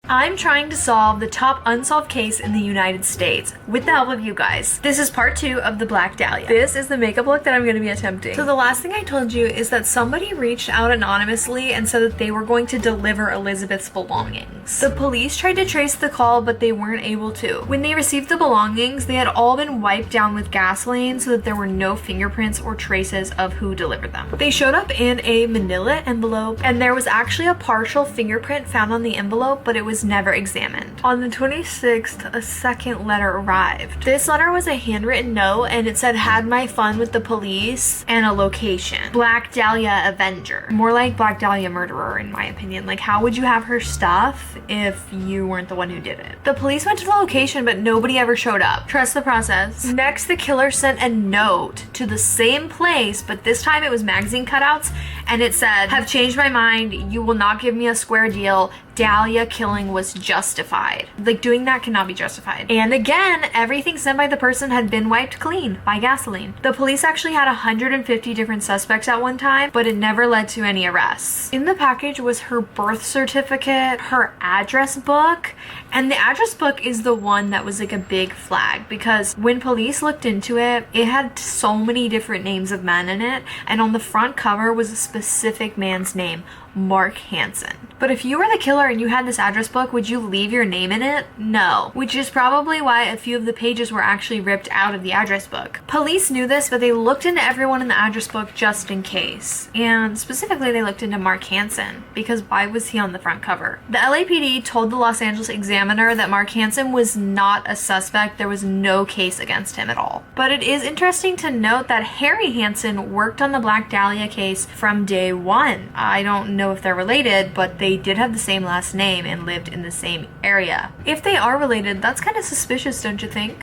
I'm trying to solve the top unsolved case in the United States with the help of you guys. This is part 2 of the Black Dahlia. This is the makeup look that I'm going to be attempting. So the last thing I told you is that somebody reached out anonymously and said that they were going to deliver Elizabeth's belongings. The police tried to trace the call, but they weren't able to. When they received the belongings, they had all been wiped down with gasoline so that there were no fingerprints or traces of who delivered them. They showed up in a manila envelope, and there was actually a partial fingerprint found on the envelope, but it was never examined. On the 26th, a second letter arrived. This letter was a handwritten note, and it said, "Had my fun with the police," and a location. Black Dahlia Avenger. More like Black Dahlia Murderer, in my opinion. Like, how would you have her stuff if you weren't the one who did it? The police went to the location, but nobody ever showed up. Trust the process. Next, the killer sent a note to the same place, but this time it was magazine cutouts, and it said, "Have changed my mind. You will not give me a square deal. Dahlia killing was justified." Like, doing that cannot be justified. And again, everything sent by the person had been wiped clean by gasoline. The police actually had 150 different suspects at one time, but it never led to any arrests. In the package was her birth certificate, her address book, and the address book is the one that was like a big flag, because when police looked into it, it had so many different names of men in it, and on the front cover was a specific man's name, Mark Hansen. But if you were the killer and you had this address book, would you leave your name in it? No. Which is probably why a few of the pages were actually ripped out of the address book. Police knew this, but they looked into everyone in the address book just in case. And specifically, they looked into Mark Hansen, because why was he on the front cover? The LAPD told the Los Angeles Examiner that Mark Hansen was not a suspect. There was no case against him at all. But it is interesting to note that Harry Hansen worked on the Black Dahlia case from day one. I don't know if they're related, but they did have the same last name and lived in the same area. If they are related, that's kind of suspicious, don't you think?